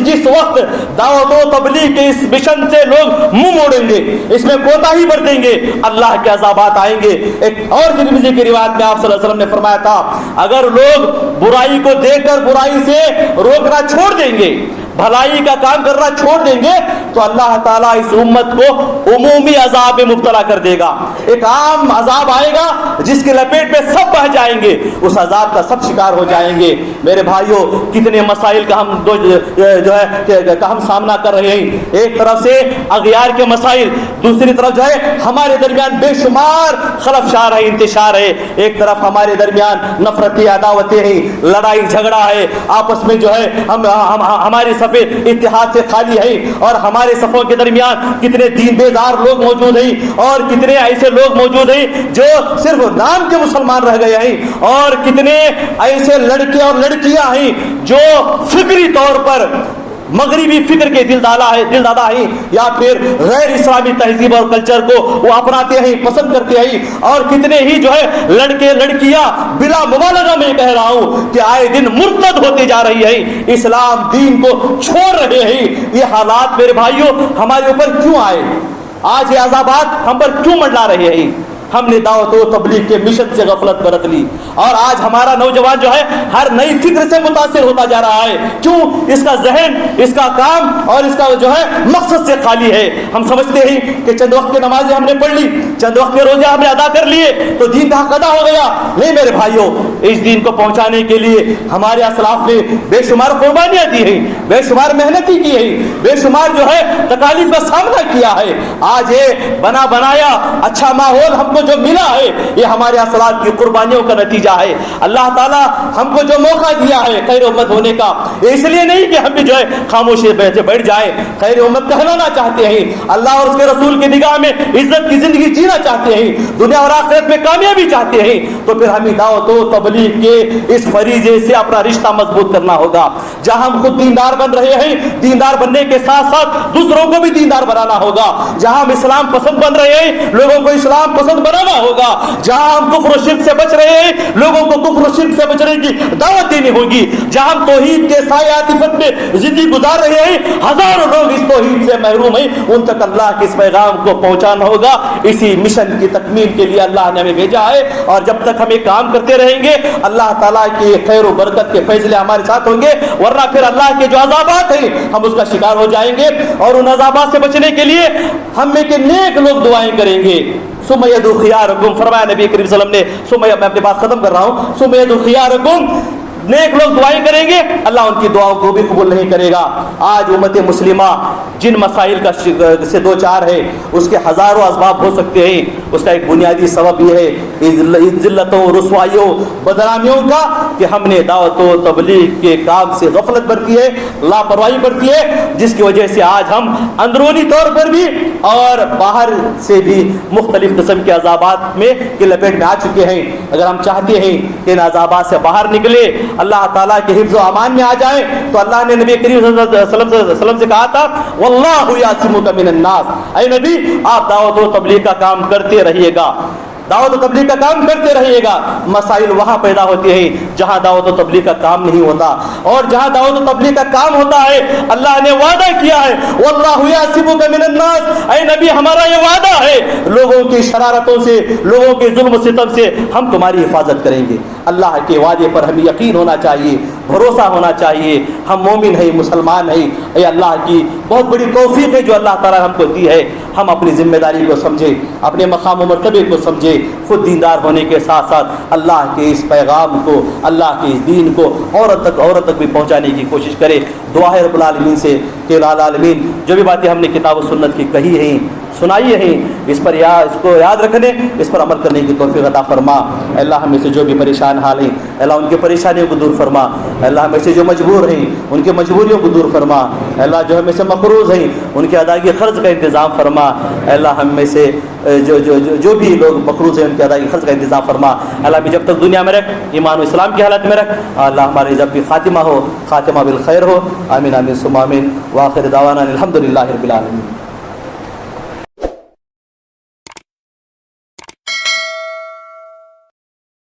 جس وقت دعوت و تبلیغ کے اس مشن سے لوگ منہ موڑیں گے، اس میں کوتاہی برتیں گے، اللہ کے عذابات آئیں گے۔ ایک اور ترمذی کی روایت میں آپ صلی اللہ علیہ وسلم نے فرمایا تھا، اگر لوگ برائی کو دیکھ کر برائی سے روکنا چھوڑ دیں گے، بھلائی کا کام کرنا چھوڑ دیں گے، تو اللہ تعالیٰ اس امت کو عمومی عذاب میں مبتلا کر دے گا۔ ایک عام عذاب آئے گا جس کی لپیٹ میں سب بہہ جائیں گے، اس عذاب کا سب شکار ہو جائیں گے۔ میرے بھائیوں، کتنے مسائل کا ہم سامنا کر رہے ہیں۔ ایک طرف سے اغیار کے مسائل، دوسری طرف ہمارے درمیان بے شمار خلفشار ہے، انتشار ہے۔ ایک طرف ہمارے درمیان نفرتی عداوتیں ہیں، لڑائی جھگڑا ہے، آپس میں ہماری صفیں اتحاد سے خالی ہے، اور ہمارے صفوں کے درمیان کتنے دین بیزار لوگ موجود ہیں، اور کتنے ایسے لوگ موجود ہیں جو صرف نام کے مسلمان رہ گئے ہیں، اور کتنے ایسے لڑکے اور لڑکیاں ہیں جو فکری طور پر مغربی فکر کے دل دادا ہیں، یا پھر غیر اسلامی تہذیب اور کلچر کو وہ اپناتے ہیں، پسند کرتے ہیں، اور کتنے ہی لڑکے لڑکیاں بلا مبالغہ میں کہہ رہا ہوں کہ آئے دن مرتد ہوتے جا رہی ہے، اسلام دین کو چھوڑ رہے ہیں۔ یہ حالات میرے بھائیوں ہمارے اوپر کیوں آئے؟ آج یہ عذابات ہم پر کیوں منڈلا رہے ہیں؟ ہم نے دعوت و تبلیغ کے مشن سے غفلت برت لی، اور آج ہمارا نوجوان ہر نئی فکر سے متاثر ہوتا جا رہا ہے۔ کیوں؟ اس کا ذہن، اس کا کام اور اس کا مقصد سے خالی ہے۔ ہم سمجھتے ہیں کہ چند وقت کی نمازیں ہم نے پڑھ لی، چند وقت کے روزے ہم نے ادا کر لیے تو دین کا حق ادا ہو گیا۔ نہیں میرے بھائیوں، اس دین کو پہنچانے کے لیے ہمارے اسلاف نے بے شمار قربانیاں دی ہیں، بے شمار محنتیں کی ہیں، بے شمار تکالیف کا سامنا کیا ہے۔ آج یہ بنا بنایا اچھا ماحول ہم کو جو ملا ہے، یہ ہمارے اسلاف کی قربانیوں کا نتیجہ ہے۔ اللہ تعالیٰ ہم کو جو موقع دیا ہے خیر امت ہونے کا، اس لیے نہیں کہ ہم بھی خاموشی سے بیٹھ جائیں، خیر امت کہلانا چاہتے ہیں، اللہ اور اس کے رسول کی نگاہ میں عزت کی زندگی جینا چاہتے ہیں، دنیا اور آخرت میں کامیابی چاہتے ہیں، تو پھر ہمیں دعوت و تبلیغ کے اس فریضے سے اپنا رشتہ مضبوط کرنا ہوگا۔ جہاں ہم خود دیندار بن رہے ہیں، دیندار بننے کے ساتھ ساتھ دوسروں کو بھی دیندار بنانا ہوگا۔ جہاں ہم اسلام پسند بن رہے ہیں، لوگوں کو اسلام پسند بنانا ہوگا۔ جہاں ہم کفر و شرک سے بچ رہے ہیں، لوگوں کو کفر و شرک سے بچنے کی دعوت دینی ہوگی۔ جہاں ہم توحید کے سایہ عاطفت میں زندگی گزار رہے ہیں، ہزاروں لوگ اس توحید سے محروم ہیں، ان تک اللہ کے اس پیغام کو پہنچانا ہوگا۔ اسی مشن کی تکمیل کے لیے اللہ نے ہمیں بھیجا ہے، اور جب تک ہم یہ کام کرتے رہیں گے اللہ تعالیٰ کی خیر و برکت کے فیصلے ہمارے ساتھ ہوں گے، ورنہ پھر اللہ کے جو عذابات ہیں ہم اس کا شکار ہو جائیں گے۔ اور ان عذابات سے بچنے کے لیے ہم میں کے نیک لوگ دعائیں کریں گے۔ ثم يدعو خياركم، فرمایا نبی کریم صلی اللہ علیہ وسلم نے، میں اپنی بات ختم کر رہا ہوں، ثم يدعو خياركم، نیک لوگ دعائیں کریں گے، اللہ ان کی دعاؤں کو بھی قبول نہیں کرے گا۔ آج امت مسلمہ جن مسائل کا سے دو چار ہے، اس کے ہزاروں اسباب ہو سکتے ہیں۔ اس کا ایک بنیادی سبب یہ ہے ذلتوں، رسوائیوں، بدنامیوں کا، کہ ہم نے دعوت و تبلیغ کے کام سے غفلت برتی ہے، لاپرواہی برتی ہے، جس کی وجہ سے آج ہم اندرونی طور پر بھی اور باہر سے بھی مختلف قسم کے عذابات میں کی لپیٹ میں آ چکے ہیں۔ اگر ہم چاہتے ہیں کہ ان عذابات سے باہر نکلے، اللہ تعالیٰ کے حفظ و امان میں آ جائیں، تو اللہ نے نبی کریم صلی اللہ علیہ وسلم سے کہا تھا واللہ یعصمک من الناس، اے نبی آپ دعوت و تبلیغ کا کام کرتے رہیے گا، دعوت و تبلیغ کا کام کرتے رہیے گا۔ مسائل وہاں پیدا ہوتے ہیں جہاں دعوت و تبلیغ کا کام نہیں ہوتا، اور جہاں دعوت و تبلیغ کا کام ہوتا ہے اللہ نے وعدہ کیا ہے واللہ یعصمک من الناس، اے نبی ہمارا یہ وعدہ ہے لوگوں کی شرارتوں سے، لوگوں کے ظلم و ستم سے ہم تمہاری حفاظت کریں گے۔ اللہ کے وعدے پر ہمیں یقین ہونا چاہیے، بھروسہ ہونا چاہیے۔ ہم مومن ہیں، مسلمان ہیں، یہ اللہ کی بہت بڑی توفیق ہے جو اللہ تعالیٰ نے ہم کو دی ہے۔ ہم اپنی ذمہ داری کو سمجھیں، اپنے مقام و مرتبے کو سمجھیں، خود دیندار ہونے کے ساتھ ساتھ اللہ کے اس پیغام کو، اللہ کے اس دین کو عورت تک بھی پہنچانے کی کوشش کرے۔ دعا ہے رب العالمین سے کہ العالمین جو بھی باتیں ہم نے کتاب و سنت کی کہی ہیں، سنائی ہیں، اس کو یاد رکھنے، اس پر عمل کرنے کی توفیق عطا فرما۔ اللہ ہمیں سے جو بھی پریشان حال ہیں اللہ ان کی پریشانیوں کو دور فرما، اللہ ہمیں سے جو مجبور ہیں ان کی مجبوریوں کو دور فرما، اللہ جو ہم میں سے مقروض ہیں ان کی ادائیگی قرض کا انتظام فرما. اللہ ہم میں سے جو بھی لوگ مقروض ہیں ان کی ادائیگی قرض کا انتظام فرما. اللہ بھی جب تک دنیا میں رکھ ایمان و اسلام کی حالت میں رکھ. اللہ ہماری جب بھی خاتمہ ہو خاتمہ بالخیر ہو. آمین آمین ثم آمین. وآخر دعوانا الحمد للہ رب العالمین.